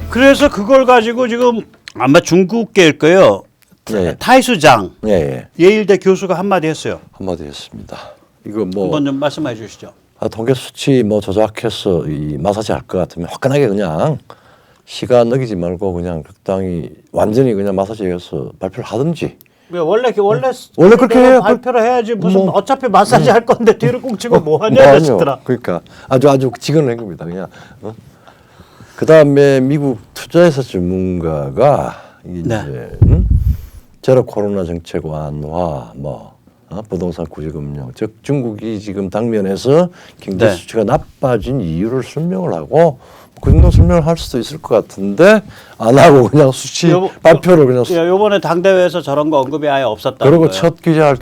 그래서 그걸 가지고 지금 아마 중국계일 거예요. 예. 타이수장 예, 예. 예일대 교수가 한마디 했어요. 한마디 했습니다. 이거 뭐 한번 좀 말씀해 주시죠. 통계 수치 뭐 조작해서 이 마사지 할 것 같으면 화끈하게 그냥 시간 어기지 말고 그냥 적당히 완전히 그냥 마사지해서 발표를 하든지. 원래 그렇게 해야 발표를 해야지 무슨 뭐, 어차피 마사지 할 건데 뒤를 꽁치고 뭐 하냐 아니요. 하시더라. 그러니까 아주 직언을 한 겁니다. 그냥. 그 다음에 미국 투자회사 전문가가 이제 제로 코로나 정책 완화, 부동산 구제금융, 즉 중국이 지금 당면에서 경제 수치가 나빠진 이유를 설명을 하고 그 정도 설명을 할 수도 있을 것 같은데 안 하고 그냥 수치 발표를 그냥. 요번에 당대회에서 저런 거 언급이 아예 없었다. 그리고 첫 기자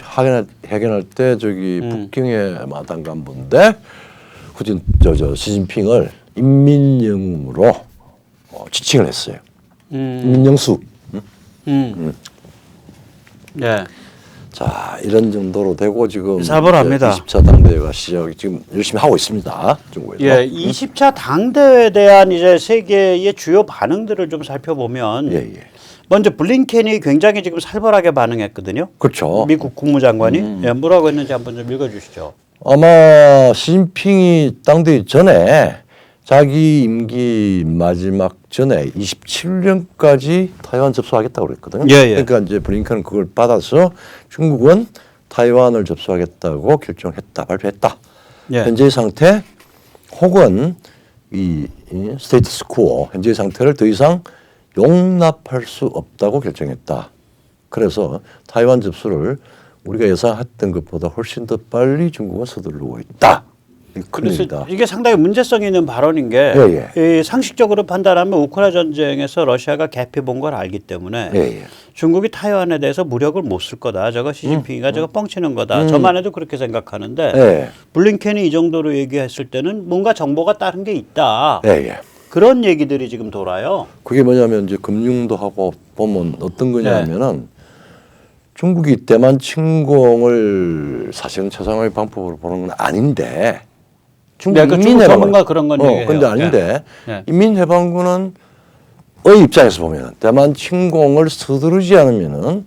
회견할 때 저기 북경의 마당간부인데 후진 시진핑을 인민영웅으로 지칭을 했어요. 인민영수. 네. 자, 이런 정도로 되고 지금 살벌합니다. 20차 당대회가 시작이 지금 열심히 하고 있습니다. 중국에서. 예, 20차 당대회에 대한 이제 세계의 주요 반응들을 좀 살펴보면 예. 먼저 블링켄이 굉장히 지금 살벌하게 반응했거든요. 그렇죠. 미국 국무장관이 예, 뭐라고 했는지 한번 좀 읽어주시죠. 아마 시진핑이 당대회 전에 자기 임기 마지막 전에 27년까지 타이완 접수하겠다고 그랬거든요. 예. 그러니까 이제 블링컨은 그걸 받아서 중국은 타이완을 접수하겠다고 결정했다, 발표했다. 예. 현재의 상태 혹은 이 스테이트스코어 현재의 상태를 더 이상 용납할 수 없다고 결정했다. 그래서 타이완 접수를 우리가 예상했던 것보다 훨씬 더 빨리 중국은 서두르고 있다. 그래서 큰일이다. 이게 상당히 문제성이 있는 발언인 게 이 상식적으로 판단하면 우크라이나 전쟁에서 러시아가 개피 본 걸 알기 때문에 중국이 타이완에 대해서 무력을 못 쓸 거다. 저거 시진핑이가 저거 뻥치는 거다. 저만 해도 그렇게 생각하는데 블링켄이 이 정도로 얘기했을 때는 뭔가 정보가 다른 게 있다. 그런 얘기들이 지금 돌아요. 그게 뭐냐면 이제 금융도 하고 보면 어떤 거냐면은 중국이 대만 침공을 사실은 최상의 방법으로 보는 건 아닌데 중국 인민해방군 그런 건 얘기해요. 근데 아닌데 인민해방군은 의 입장에서 보면 대만 침공을 서두르지 않으면은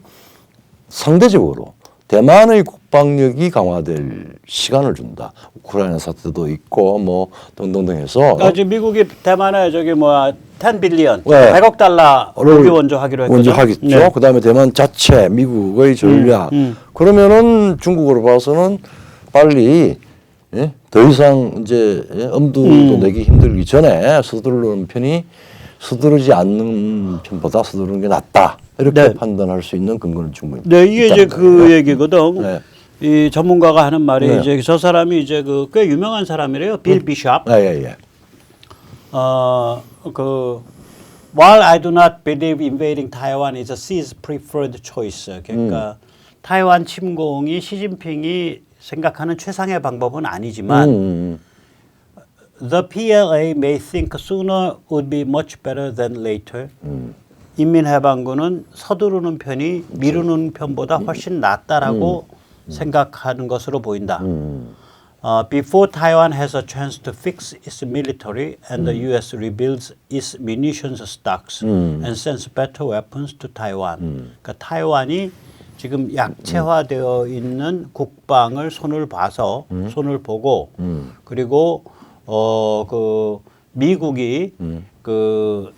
상대적으로 대만의 국방력이 강화될 시간을 준다. 우크라이나 사태도 있고 뭐 등등등 해서. 지금 미국이 대만에 저기 10 빌리언, 100억 달러 무기 원조하기로 했거든요. 원조하겠죠. 그다음에 대만 자체 미국의 전략. 그러면은 중국으로 봐서는 빨리 더 이상 이제 엄두도 내기 힘들기 전에 서두르는 편이 서두르지 않는 편보다 서두르는 게 낫다. 이렇게 판단할 수 있는 근거는 충분히. 네, 이게 이제 그 얘기거든. 이 전문가가 하는 말이 이제 저 사람이 이제 그 꽤 유명한 사람이래요. 빌 비숍. While I do not believe invading Taiwan is Xi's preferred choice. 그러니까 타이완 침공이 시진핑이 생각하는 최상의 방법은 아니지만 the PLA may think sooner would be much better than later. 인민해방군은 서두르는 편이 미루는 편보다 훨씬 낫다라고 생각하는 것으로 보인다. Before Taiwan has a chance to fix its military and the U.S. rebuilds its munitions stocks and sends better weapons to Taiwan. 그러니까 타이완이 지금 약체화되어 있는 국방을 손을 보고 그리고 그 미국이 그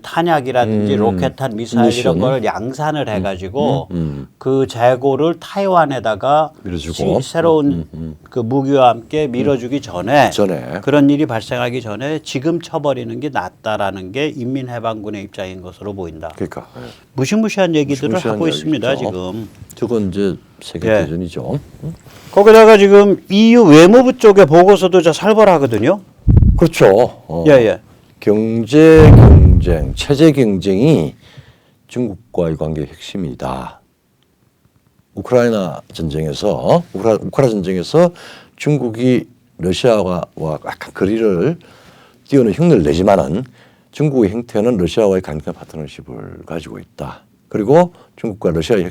탄약이라든지 로켓탄 미사일 이런 걸 양산을 해가지고 그 재고를 타이완에다가 새로운 그 무기와 함께 밀어주기 전에 그런 일이 발생하기 전에 지금 쳐버리는 게 낫다라는 게 인민해방군의 입장인 것으로 보인다. 그러니까 무시무시한 얘기들을 하고 있습니다. 지금. 저건 이제 세계대전이죠. 거기다가 지금 EU 외무부 쪽의 보고서도 저 살벌하거든요. 그렇죠. 경제 경쟁, 체제 경쟁이 중국과의 관계의 핵심이다. 우크라이나 전쟁에서 중국이 러시아와 약간 거리를 띄우는 흉내를 내지만은 중국의 형태는 러시아와의 강력한 파트너십을 가지고 있다. 그리고 중국과 러시아의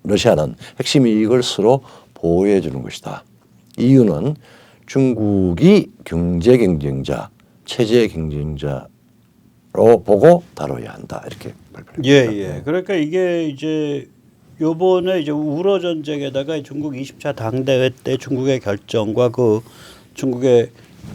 러시아는 핵심 이익을 서로 보호해 주는 것이다. 이유는 중국이 경제 경쟁자, 체제 경쟁자 보고 다뤄야 한다 이렇게 발표했습니다. 예. 그러니까 이게 이제 요번에 이제 우러 전쟁에다가 중국 20차 당대회 때 중국의 결정과 그 중국의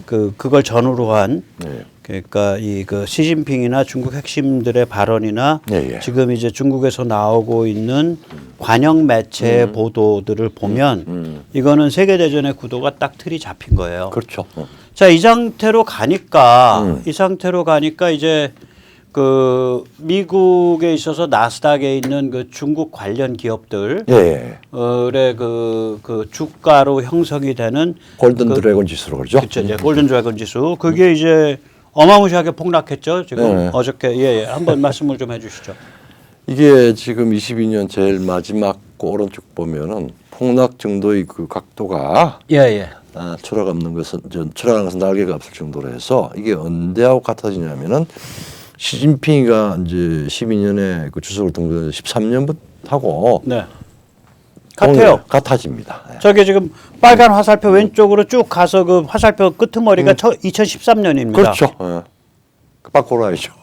그걸 전후로 한 네. 그러니까 이 그 시진핑이나 중국 핵심들의 발언이나 예. 지금 이제 중국에서 나오고 있는 관영 매체 보도들을 보면 이거는 세계 대전의 구도가 딱 틀이 잡힌 거예요. 그렇죠. 자, 이 상태로 가니까 이제 그 미국에 있어서 나스닥에 있는 그 중국 관련 기업들 예. 의 그 주가로 형성이 되는 골든 드래곤 지수로 그러죠. 그렇죠. 이제 골든 드래곤 지수 그게 이제 어마무시하게 폭락했죠. 지금 어저께 한번 말씀을 좀 해주시죠. 이게 지금 22년 제일 마지막 그 오른쪽 보면은 폭락 정도의 그 각도가 추락하는 것은 날개가 없을 정도로 해서 이게 언제하고 같아지냐면은 시진핑이가 이제 12년에 그 주석을 등극해서 13년부터 하고 같아요. 같아집니다. 저게 지금 빨간 화살표 왼쪽으로 쭉 가서 그 화살표 끄트머리가 2013년입니다. 그렇죠. 바꿔라야죠.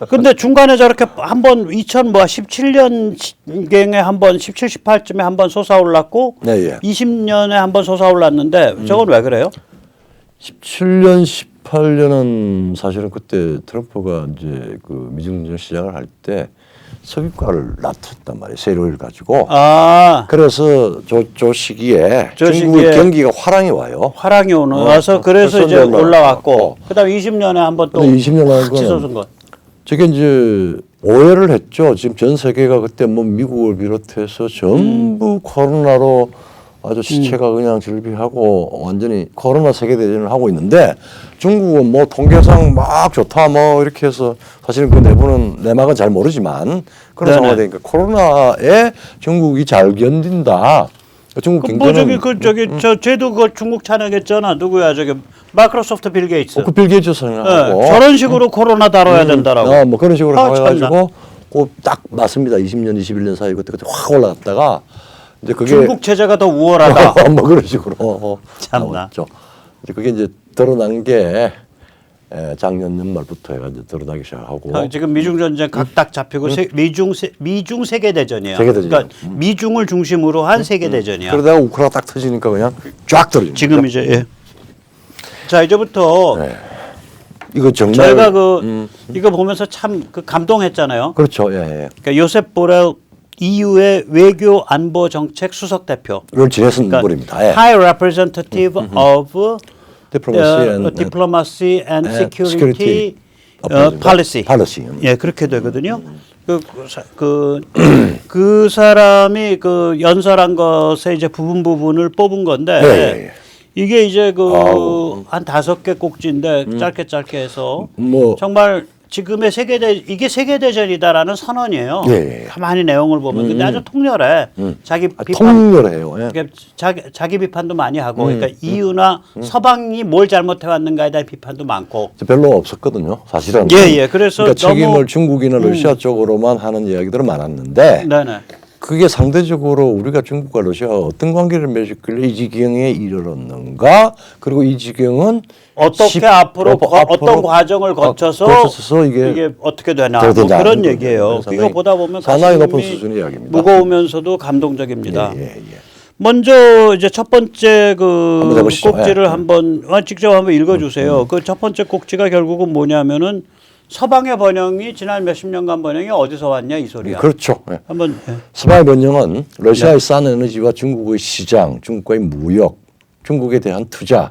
근데 중간에 저렇게 한번 2017년경에 한번 17, 18쯤에 한번 솟아올랐고 20년에 한번 솟아올랐는데 저건 왜 그래요? 17년, 18년은 사실은 그때 트럼프가 이제 그 미중전쟁 시작을 할 때 석유가를 낮췄단 말이에요. 세율을 가지고. 그래서 저 시기에 중국의 경기가 화랑이 와요. 화랑이 와서 그래서 이제 올라왔고 그다음에 20년에 한번 또 20년에 치솟은 것. 저게 이제 오해를 했죠. 지금 전 세계가 그때 뭐 미국을 비롯해서 전부 코로나로 아주 시체가 그냥 질비하고 완전히 코로나 세계대전을 하고 있는데 중국은 뭐 통계상 막 좋다 뭐 이렇게 해서 사실은 그 내막은 잘 모르지만 그런 상황이 되니까 코로나에 중국이 잘 견딘다. 중국 경제는 쟤도 그 중국 찬양했잖아. 누구야 저기 마이크로소프트 빌 게이츠. 그 빌 게이츠 선언하고 저런 식으로 코로나 다뤄야 된다라고. 뭐 그런 식으로 해가지고 딱 맞습니다. 20년, 21년 사이 그때 확 올라갔다가 이제 그게 중국 체제가 더 우월하다. 뭐 그런 식으로 참나. 나왔죠. 이제 그게 이제 드러난 게 작년 연말부터 해가지고 드러나기 시작하고 지금 미중 전쟁 각딱 잡히고 미중 세계 대전이에요. 그러니까 미중을 중심으로 한 세계 대전이야. 그러다가 우크라이나 딱 터지니까 그냥 쫙 떨어집니다. 지금 이제 자 이제부터 이거 정말 저희가 이거 보면서 참 감동했잖아요. 그렇죠. 그러니까 요셉 보렐 EU의 외교 안보 정책 수석 대표. 이걸 지냈은 분입니다. High Representative of Diplomacy and Security Policy. 예, 그렇게 되거든요. 그 사람이 그 연설한 것에 이제 부분을 뽑은 건데 이게 이제 한 5개 꼭지인데 짧게 해서 정말 지금의 이게 세계대전이다라는 선언이에요. 가만히 내용을 보면. 근데 아주 통렬해. 통렬해요. 자기 비판도 많이 하고. 그러니까 EU나 서방이 뭘 잘못해왔는가에 대한 비판도 많고. 별로 없었거든요. 사실은. 그래서 그러니까 책임을 중국이나 러시아 쪽으로만 하는 이야기들은 많았는데 그게 상대적으로 우리가 중국과 러시아가 어떤 관계를 맺었길래 이 지경에 이르렀는가? 그리고 이 지경은 어떻게 앞으로 어떤 과정을 거쳐서 이게 어떻게 되나 뭐 그런 얘기예요. 이거 보다 보면 상당히 높은 수준의 이야기입니다. 무거우면서도 감동적입니다. 먼저 이제 첫 번째 꼭지를 한번 직접 한번 읽어주세요. 그 첫 번째 꼭지가 결국은 뭐냐면은 서방의 번영이 지난 몇십 년간 번영이 어디서 왔냐 이 소리야. 그렇죠. 한번 서방의 번영은 러시아의 싼 에너지와 중국의 시장, 중국과의 무역, 중국에 대한 투자,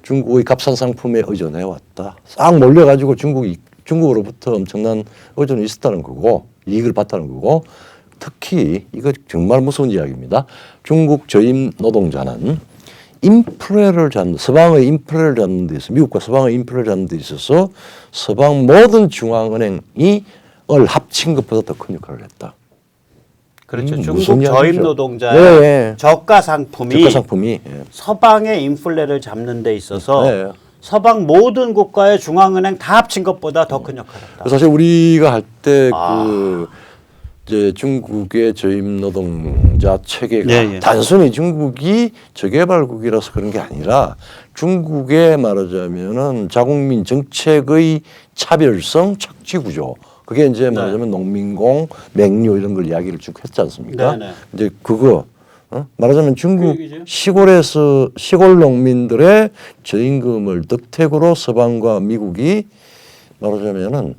중국의 값싼 상품에 의존해 왔다. 싹 몰려가지고 중국으로부터 엄청난 의존이 있었다는 거고 이익을 봤다는 거고 특히 이거 정말 무서운 이야기입니다. 중국 저임 노동자는 서방의 인플레를 잡는 데 있어서 미국과 서방의 인플레를 잡는 데 있어서 서방 모든 중앙은행이 합친 것보다 더 큰 역할을 했다. 그렇죠. 중국 저임 노동자의 저가 상품이 서방의 인플레를 잡는 데 있어서 서방 모든 국가의 중앙은행 다 합친 것보다 더 큰 역할을 했다. 사실 우리가 할 때 이제 중국의 저임 노동자 체계가 예, 예. 단순히 중국이 저개발국이라서 그런 게 아니라 중국의 말하자면은 자국민 정책의 차별성 착취 구조. 그게 이제 말하자면 농민공, 맹류 이런 걸 이야기를 쭉 했지 않습니까? 네, 네. 이제 그거 말하자면 중국 그 얘기죠. 시골에서 시골 농민들의 저임금을 덕택으로 서방과 미국이 말하자면은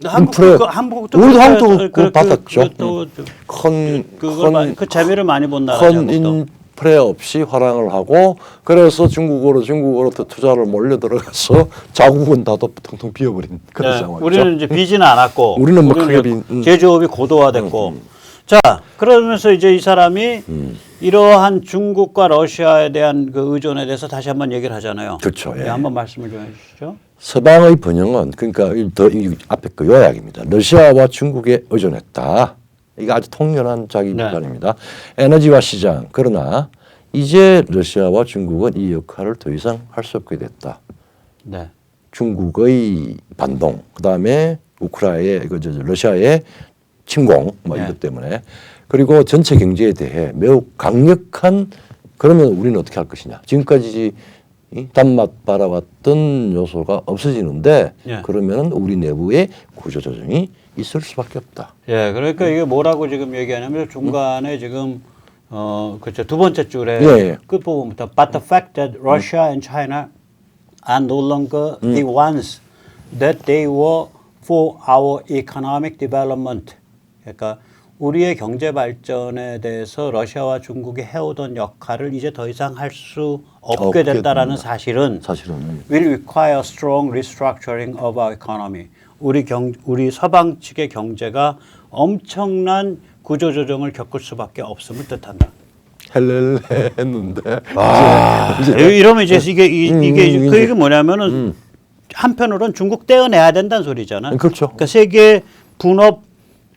한국도 우리도 그렇게 한국도 그- 그거 받았죠. 그것도 큰 재미를 많이 본 나라죠. 큰 한국도. 인프레 없이 활항을 하고 그래서 중국으로 더 투자를 몰려 들어가서 자국은 다 텅텅 비어버린 그런 네, 상황이죠. 우리는 이제 빚지는 않았고 우리는 뭐 크게 이제 제조업이 고도화됐고 자 그러면서 이제 이 사람이 이러한 중국과 러시아에 대한 그 의존에 대해서 다시 한번 얘기를 하잖아요. 그렇죠. 예. 네, 한번 말씀을 좀 해주시죠. 서방의 번영은 그러니까 이 앞에 그 요약입니다. 러시아와 중국에 의존했다. 이거 아주 통렬한 자기 네. 비판입니다. 에너지와 시장 그러나 이제 러시아와 중국은 이 역할을 더 이상 할 수 없게 됐다. 네. 중국의 반동, 그다음에 러시아의 침공 뭐 네. 이것 때문에 그리고 전체 경제에 대해 매우 강력한 그러면 우리는 어떻게 할 것이냐. 지금까지 이 단맛 바라봤던 요소가 없어지는데 예. 그러면은 우리 내부에 구조 조정이 있을 수밖에 없다. 예, 그러니까 이게 뭐라고 지금 얘기하냐면 중간에 지금 그렇죠 두 번째 줄에 예. 끝부분부터 But the fact that Russia and China are no longer the ones that they were for our economic development. 그러니까 우리의 경제 발전에 대해서 러시아와 중국이 해오던 역할을 이제 더 이상 할 수 없게 됐다라는 사실은 will require strong restructuring of our economy. 우리 서방 측의 경제가 엄청난 구조 조정을 겪을 수밖에 없음을 뜻한다. 헬렐 했는데 이러면 이제 이게 그 얘기 뭐냐면은 한편으로는 중국 떼어내야 된다는 소리잖아. 그렇죠. 그러니까 세계 분업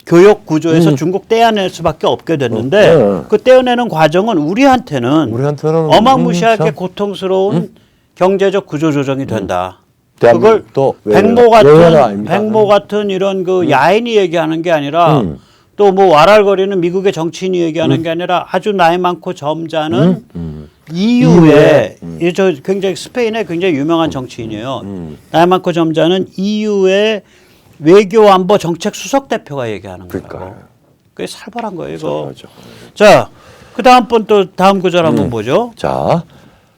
교육 구조에서 중국 떼어낼 수밖에 없게 됐는데 그 떼어내는 과정은 우리한테는 어마무시하게 고통스러운 경제적 구조 조정이 된다. 그걸 백모 같은 이런 그 야인이 얘기하는 게 아니라 또 뭐 와랄거리는 미국의 정치인이 얘기하는 게 아니라 아주 나이 많고 점잖은 EU의 저 굉장히 스페인의 굉장히 유명한 정치인이에요. 나이 많고 점잖은 EU의 외교 안보 정책 수석 대표가 얘기하는 거예요. 그게 살벌한 거예요, 이거. 자, 그 다음 구절 한번 보죠. 자,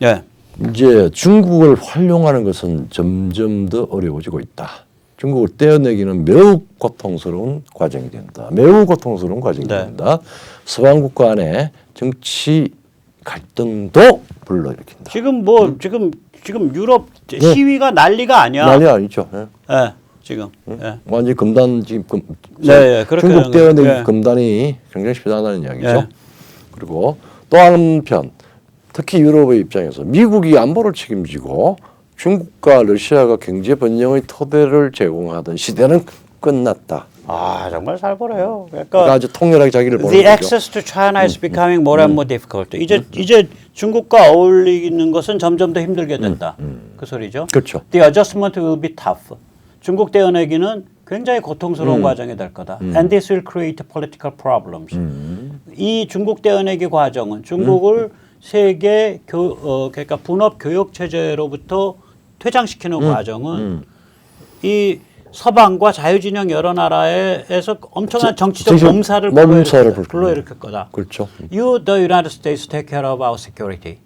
예. 이제 중국을 활용하는 것은 점점 더 어려워지고 있다. 중국을 떼어내기는 매우 고통스러운 과정이 된다. 매우 고통스러운 과정이 된다. 서방 국가 간의 정치 갈등도 불러일으킨다. 지금 유럽 시위가 난리가 아니야. 난리 아니죠. 예. 지금 완전 금단 지금 중국 떼어내기 금단이 굉장히 쉽지않다는 이야기죠. 예. 그리고 또 한편 특히 유럽의 입장에서 미국이 안보를 책임지고 중국과 러시아가 경제 번영의 토대를 제공하던 시대는 끝났다. 아 정말 살벌해요. 그러니까 아주 통렬하게 자기를 보는 The 거죠. access to China is becoming more and more difficult. 이제 중국과 어울리는 것은 점점 더 힘들게 된다. 그 소리죠. 그렇죠. The adjustment will be tough. 중국 떼어내기는 굉장히 고통스러운 과정이 될 거다. And this will create political problems. 이 중국 떼어내기 과정은 중국을 세계 그러니까 분업 교육 체제로부터 퇴장시키는 과정은 이 서방과 자유진영 여러 나라에서 엄청난 정치적 몸살을 불러일으킬 거다. 그렇죠. You, the United States, take care of our security.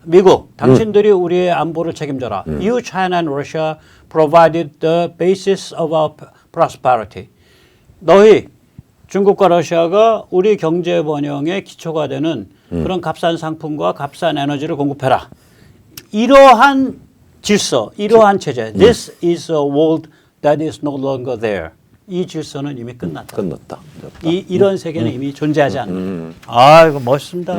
미국, 당신들이 우리의 안보를 책임져라. You, China and Russia provided the basis of our prosperity. 너희 중국과 러시아가 우리 경제 번영의 기초가 되는 그런 값싼 상품과 값싼 에너지를 공급해라. 이러한 질서, 이러한 체제. This is a world that is no longer there. 이 질서는 이미 끝났다. 이런 세계는 이미 존재하지 않는다. 아, 이거 멋있습니다.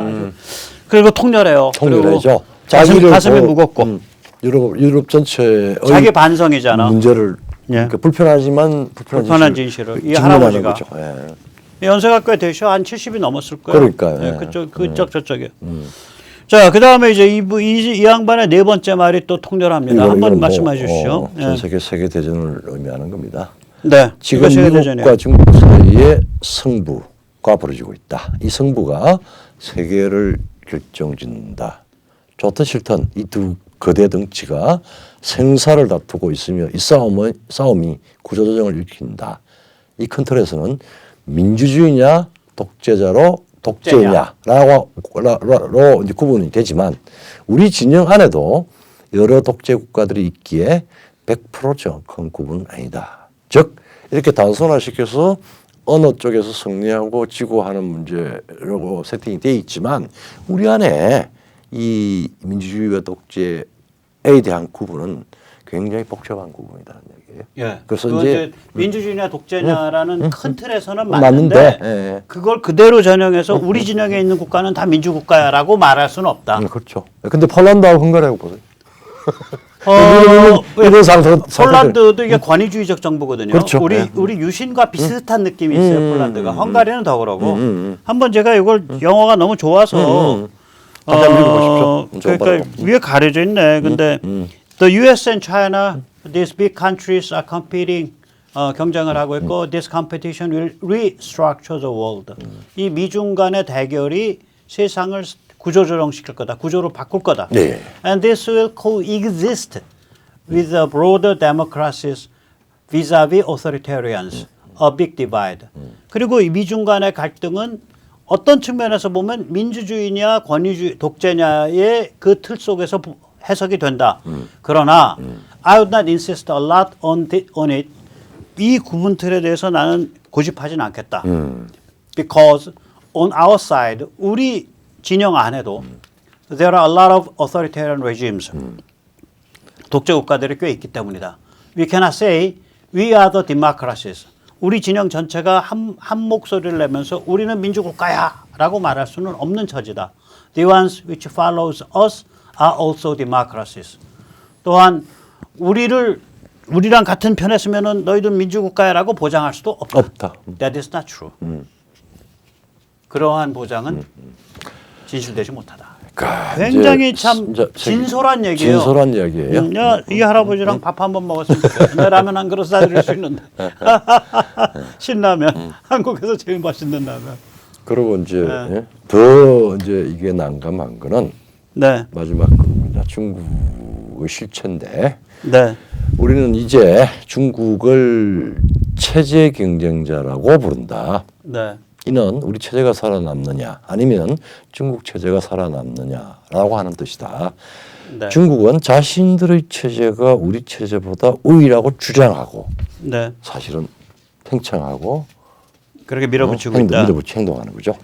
그리고 통렬해요. 통렬해죠. 가슴이 무겁고. 유럽 전체의 자기 반성이잖아. 문제를 그러니까 불편한 진실을 이 할아버지가 연세가 꽤 되셔. 한 70이 넘었을 거예요. 그러니까요. 그쪽 저쪽에. 자, 그 다음에 이제 이 양반의 네 번째 말이 또 통렬합니다. 한번 말씀해 주시죠. 전 세계 대전을 의미하는 겁니다. 네. 지금 미국과 중국 사이에 승부가 벌어지고 있다. 이 승부가 세계를 결정짓는다. 좋든 싫든 이 두 거대 덩치가 생사를 다투고 있으며 이 싸움이 구조조정을 일으킨다. 이 큰 틀에서는 민주주의냐 독재냐라고 이제 구분이 되지만 우리 진영 안에도 여러 독재 국가들이 있기에 100% 정확한 구분은 아니다. 즉 이렇게 단순화시켜서 어느 쪽에서 승리하고 지고 하는 문제라고 세팅이 돼 있지만 우리 안에 이 민주주의와 독재에 대한 구분은 굉장히 복잡한 구분이라는 얘기예요. 예. 그래서 이제 민주주의냐 독재냐라는 큰 틀에서는 맞는데 맞는데 그걸 그대로 전형해서 우리 진영에 있는 국가는 다 민주국가야라고 말할 수는 없다. 그렇죠. 근데 폴란드하고 헝가리하고 보세요. 폴란드도 이게 권위주의적 정부거든요. 그렇죠. 우리 유신과 비슷한 느낌이 있어요. 폴란드가. 헝가리는 더 그러고. 한번 제가 이걸 영어가 너무 좋아서 그러니까 위에 가려져 있네. 근데 the U.S. and China, these big countries are competing. 경쟁을 하고 있고 this competition will restructure the world. 이 미중 간의 대결이 세상을 구조조정시킬 거다. 구조로 바꿀 거다. 네. And this will coexist with the broader democracies vis-a-vis authoritarians. A big divide. 그리고 이 미중 간의 갈등은 어떤 측면에서 보면 민주주의냐 권위주의 독재냐의 그 틀 속에서 해석이 된다. 그러나 I would not insist a lot on it. 이 구분 틀에 대해서 나는 고집하진 않겠다. Because on our side, 우리 진영 안에도 there are a lot of authoritarian regimes. 독재 국가들이 꽤 있기 때문이다. We cannot say we are the democracies. 우리 진영 전체가 한 목소리를 내면서 우리는 민주국가야 라고 말할 수는 없는 처지다. The ones which follows us are also democracies. 또한 우리랑 같은 편에 서면은 너희들 민주국가야라고 보장할 수도 없다. That is not true. 그러한 보장은 진실되지 못하다. 굉장히 참 진솔한 얘기예요. 진솔한 얘기예요. 이 할아버지랑 밥 한 번 먹었으면 좋겠어요. 라면 한 그릇 사드릴 수 있는데. 신라면. 한국에서 제일 맛있는 라면. 그리고 이제 더 이제 이게 난감한 거는 마지막 겁니다. 중국의 실체인데 우리는 이제 중국을 체제 경쟁자라고 부른다. 이는 우리 체제가 살아남느냐 아니면 중국 체제가 살아남느냐라고 하는 뜻이다. 중국은 자신들의 체제가 우리 체제보다 우위라고 주장하고 사실은 팽창하고 그렇게 밀어붙이고 있다. 행동하는 거죠.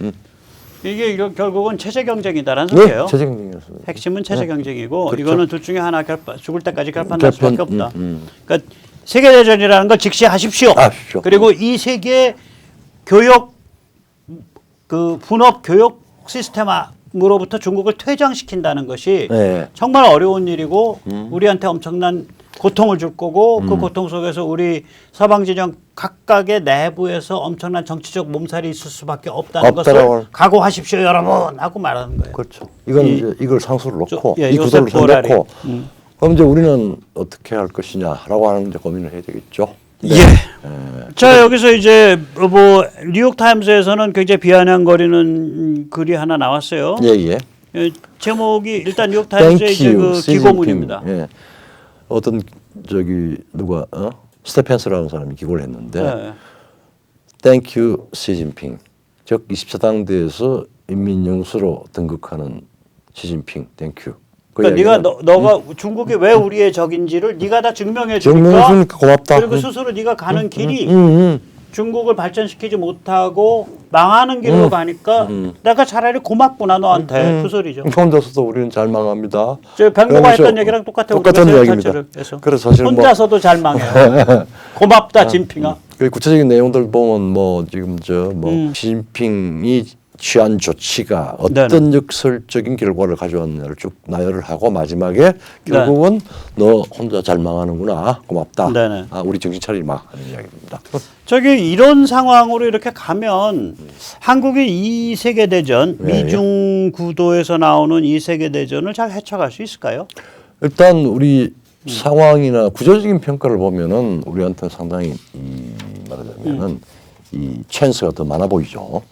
이게 결국은 체제 경쟁이다라는 소리예요. 체제 경쟁이었어요. 핵심은 체제 경쟁이고 그렇죠. 이거는 둘 중에 하나 죽을 때까지 결판날 수밖에 없다. 그러니까 세계대전이라는 걸 직시하십시오. 그리고 이 세계 교육 분업 교육 시스템으로부터 중국을 퇴장시킨다는 것이 정말 어려운 일이고 우리한테 엄청난 고통을 줄 거고 그 고통 속에서 우리 서방 진영 각각의 내부에서 엄청난 정치적 몸살이 있을 수밖에 없다는 것을 각오하십시오 여러분 하고 말하는 거예요. 그렇죠. 이걸 상수를 놓고 이 구도를 놓고 그럼 이제 우리는 어떻게 할 것이냐라고 하는 이제 고민을 해야 되겠죠. 자 여기서 이제 뭐 뉴욕 타임스에서는 굉장히 비아냥거리는 글이 하나 나왔어요. 제목이 일단 뉴욕 타임스의 이제 그 기고문입니다. 어떤 누가 스테펜스라는 사람이 기고를 했는데 Thank you, 시진핑. 즉 24당대에서 인민영수로 등극하는 시진핑, Thank you. 그러니까 너가 중국이 왜 우리의 적인지를 네가 다 증명해 주니까 고맙다. 그리고 스스로 네가 가는 길이 중국을 발전시키지 못하고 망하는 길로 가니까 내가 차라리 고맙구나 너한테 그 소리죠. 혼자서도 우리는 잘 망합니다. 저 뱅고가 했던 얘기랑 똑같아요. 똑같은 이야기입니다. 그래서 사실 혼자서도 잘 망해요. 고맙다 진핑아. 구체적인 내용들 보면 지금 시진핑이 취한 조치가 어떤 역설적인 결과를 가져왔냐를 쭉 나열을 하고 마지막에 결국은 너 혼자 잘 망하는구나 고맙다. 우리 정신 차리마 하는 이야기입니다. 저기 이런 상황으로 이렇게 가면 한국이 이 세계대전 미중 구도에서 나오는 이 세계대전을 잘 헤쳐갈 수 있을까요? 일단 우리 상황이나 구조적인 평가를 보면은 우리한테는 상당히 보면은 이 찬스가 더 많아 보이죠.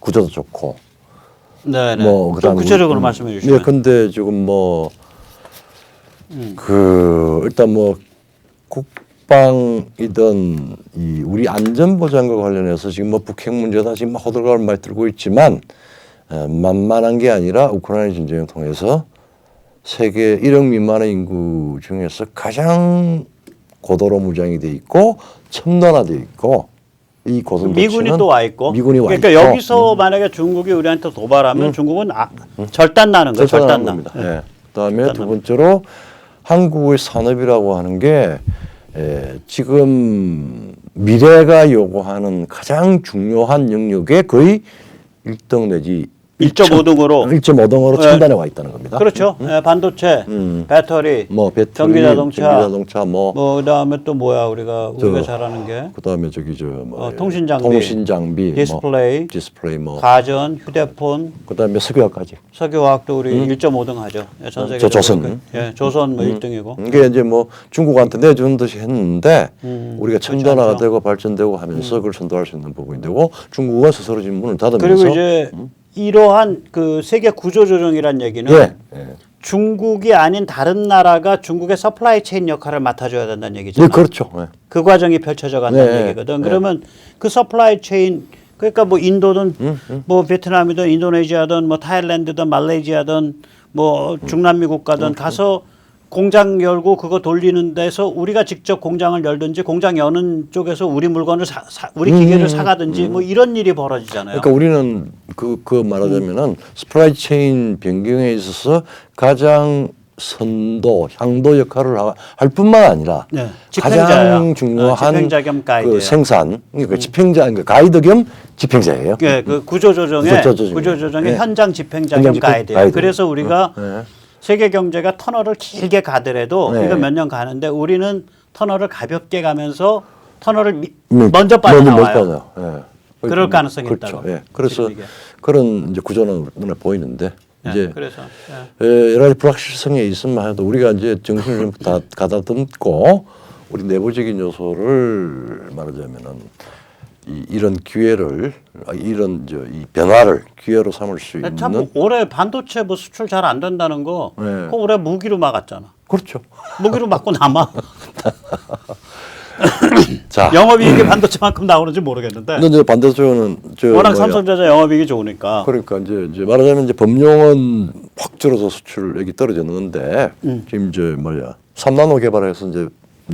구조도 좋고. 네네. 뭐 좀 구체적으로 말씀해 주시면. 네, 근데 지금 뭐 그 일단 뭐 국방이든 이 우리 안전보장과 관련해서 지금 뭐 북핵 문제다 지금 호들갑을 많이 들고 있지만 만만한 게 아니라 우크라이나 전쟁을 통해서 세계 1억 미만의 인구 중에서 가장 고도로 무장이 돼 있고 첨단화돼 있고 이 고성 미군이 또 와 있고. 미군이 와 그러니까 있고. 여기서 만약에 중국이 우리한테 도발하면 중국은 절단 나는 거예요. 절단 나. 겁니다. 예. 그다음에 두 번째로 한국의 산업이라고 하는 게 지금 미래가 요구하는 가장 중요한 영역에 거의 1등 내지 1.5등으로 1.5등으로 첨단에 와 있다는 겁니다. 그렇죠. 예, 반도체, 배터리, 뭐 배터리, 전기자동차, 뭐 그다음에 또 뭐야 우리가 잘하는 게 그다음에 저기 뭐 통신장비, 디스플레이, 뭐 가전, 휴대폰, 그다음에 석유화까지. 석유화학도 우리 1.5등 하죠. 예, 전 세계적으로. 조선. 예, 조선 뭐 1등이고. 이게 이제 뭐 중국한테 내주는 듯이 했는데 우리가 첨단화가 되고 발전되고 하면서 그걸 선도할 수 있는 부분이 되고 중국은 스스로 지금 문을 닫으면서 그리고 이제 이러한 그 세계 구조 조정이란 얘기는 예. 중국이 아닌 다른 나라가 중국의 서플라이 체인 역할을 맡아줘야 된다는 얘기잖아요. 예, 그렇죠. 예. 그 과정이 펼쳐져 간다는 네, 얘기거든. 그러면 그 서플라이 체인 그러니까 뭐 인도든 뭐 베트남이든 인도네시아든 뭐 타일랜드든 말레이시아든 뭐 중남미 국가든 가서 공장 열고 그거 돌리는 데서 우리가 직접 공장을 열든지 공장 여는 쪽에서 우리 물건을 우리 기계를 사가든지 뭐 이런 일이 벌어지잖아요. 그러니까 우리는 그 말하자면은 스프라이 체인 변경에 있어서 가장 선도, 향도 역할을 할 뿐만 아니라 네, 가장 중요한 집행자 겸 가이드예요. 그 생산, 그러니까 집행자, 그러니까 가이드 겸 집행자예요. 네, 그 구조조정의 네. 현장 집행자 겸 가이드예요. 그래서 우리가 세계 경제가 터널을 길게 가더라도 이거 몇 년 가는데 우리는 터널을 가볍게 가면서 터널을 먼저 빠져나와요. 그럴 가능성이 그렇죠. 있다고. 예. 그래서 그런 이제 구조는 눈에 보이는데 이제 그래서 여러 가지 불확실성이 있으면 해도 우리가 이제 정신을 다 가다듬고 우리 내부적인 요소를 말하자면은 이런 기회를 이런 이 변화를 기회로 삼을 수 있는. 참 올해 반도체 뭐 수출 잘 안 된다는 거, 그거 올해 무기로 막았잖아. 그렇죠. 무기로 막고 남아. 자, 영업이익이 반도체만큼 나오는지 모르겠는데. 근데 이제 반도체는 워낙 삼성전자 영업이익이 좋으니까. 그러니까 이제 말하자면 이제 법령은 확 줄어서 수출액이 떨어졌는데 지금 이제 뭐야 3나노 개발해서 이제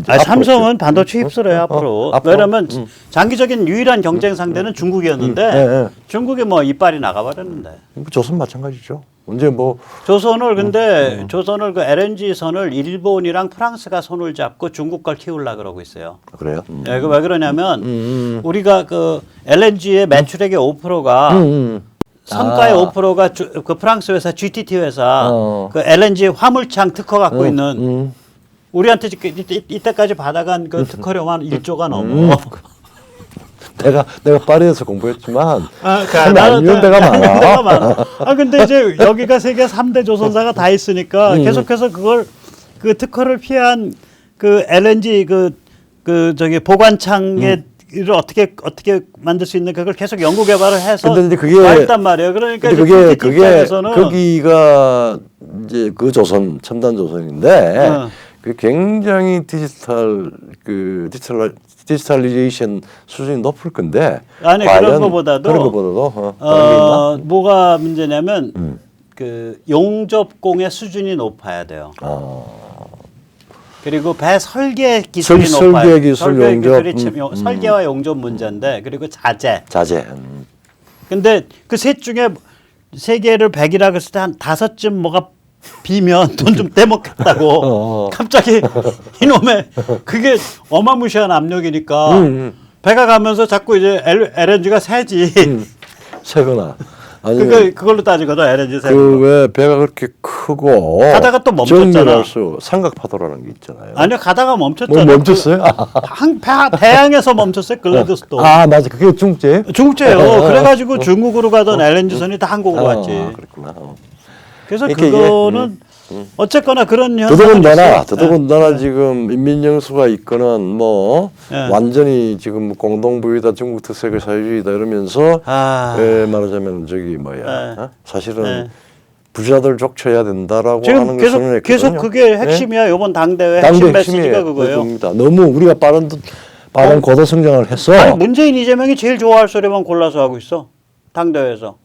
삼성은 반도체 휩쓸어요 앞으로. 왜냐하면 장기적인 유일한 경쟁 상대는 중국이었는데 중국이 뭐 이빨이 나가버렸는데. 조선 마찬가지죠. 언제 뭐 조선을 근데 조선을 그 LNG 선을 일본이랑 프랑스가 손을 잡고 중국 걸 키우려 그러고 있어요. 그래요? 예, 그 왜 그러냐면 우리가 그 LNG의 매출액의 5%가 선가의 5%가 그 프랑스 회사 GTT 회사 그 LNG 화물창 특허 갖고 있는 우리한테 이때까지 받아간 그 특허료만 1조가 넘어. 내가 파리에서 공부했지만 나는 이런 데가 많아. 근데 이제 여기가 세계 3대 조선사가 다 있으니까 계속해서 그걸 그 특허를 피한 그 LNG 그 저기 보관창에 를 어떻게 만들 수 있는 그걸 계속 연구 개발을 해서 했단 말이에요. 그러니까 그게 거기가 이제 그 조선 첨단 조선인데 그 굉장히 디지털리제이션 수준이 높을 건데 아니 그런 거보다도 뭐가 문제냐면 그 용접공의 수준이 높아야 돼요. 그리고 배 설계 기술이 높아요. 설계 기술, 용접. 설계와 용접 문제인데 그리고 자재. 근데 그 셋 중에 세 개를 100이라 그랬을 때 한 5쯤 뭐가 비면 돈 좀 떼먹겠다고 갑자기 이놈의 그게 어마무시한 압력이니까 배가 가면서 자꾸 이제 LNG가 새지. 새거나. 그걸로 따지거든 LNG 새거. 왜 배가 그렇게 크고 가다가 또 멈췄잖아. 삼각파도라는 게 있잖아요. 아니요 가다가 멈췄잖아. 뭐 멈췄어요? 대양에서 멈췄어요. 글래드스톤. 맞아. 그게 중국제예요? 중국제예요. 그래가지고 중국으로 가던 LNG선이 다 한국으로 왔지. 그렇구나. 그래서 그거는 어쨌거나 그런 현상은 있어요. 더더군다나 지금 인민영수가 있거는 뭐 예. 완전히 지금 공동부유다 중국 특색의 사회주의다 이러면서 말하자면 저기 뭐야 어? 사실은 부자들 족쳐야 된다라고 하는 지금 것을 계속 그게 핵심이야. 이번 당대회 핵심 메시지가 그거예요. 그겁니다. 너무 우리가 빠른 고도 성장을 해서 아니 문재인 이재명이 제일 좋아할 소리만 골라서 하고 있어. 당대회에서.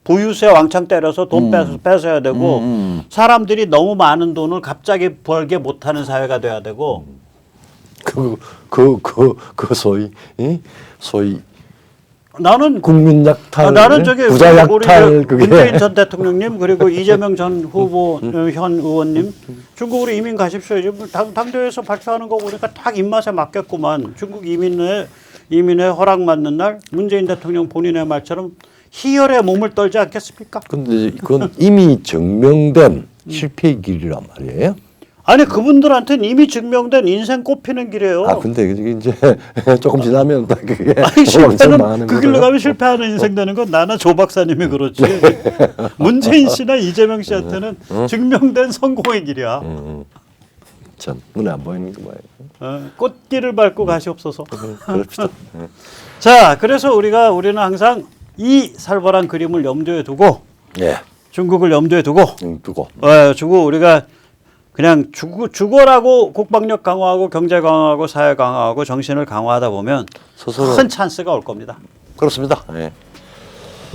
부유세 왕창 때려서 돈 뺏어야 되고 사람들이 너무 많은 돈을 갑자기 벌게 못하는 사회가 돼야 되고 소위 나는 국민 약탈, 나는 저기 부자 우리 약탈 그게 문재인 전 대통령님 그리고 이재명 전 후보 현 의원님 중국으로 이민 가십시오. 지금 당대회에서 발표하는 거 보니까 딱 입맛에 맞겠구만. 중국 이민의 허락 맞는 날 문재인 대통령 본인의 말처럼 희열의 몸을 떨지 않겠습니까? 근데 그건 이미 증명된 실패의 길이란 말이에요. 아니 그분들한테는 이미 증명된 인생 꽃피는 길이에요. 아 근데 이제 조금 지나면 딱 그게 아니 실패는 망하는 그 길로 거예요. 가면 실패하는 인생 되는 건 나나 조 박사님이 그렇지. 문재인 씨나 이재명 씨한테는 증명된 성공의 길이야. 참 눈에 안 보이는 게 뭐예요. 꽃길을 밟고 가시옵소서. 그럽시다. 자, 그래서 우리는 항상 이 살벌한 그림을 염두에 두고 예. 중국을 염두에 두고 두고 우리가 그냥 죽어라고 국방력 강화하고 경제 강화하고 사회 강화하고 정신을 강화하다 보면 큰 찬스가 올 겁니다. 그렇습니다. 예.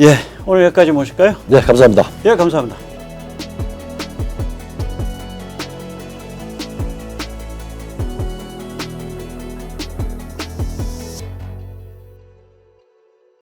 예, 오늘 여기까지 모실까요? 네, 감사합니다. 예, 감사합니다.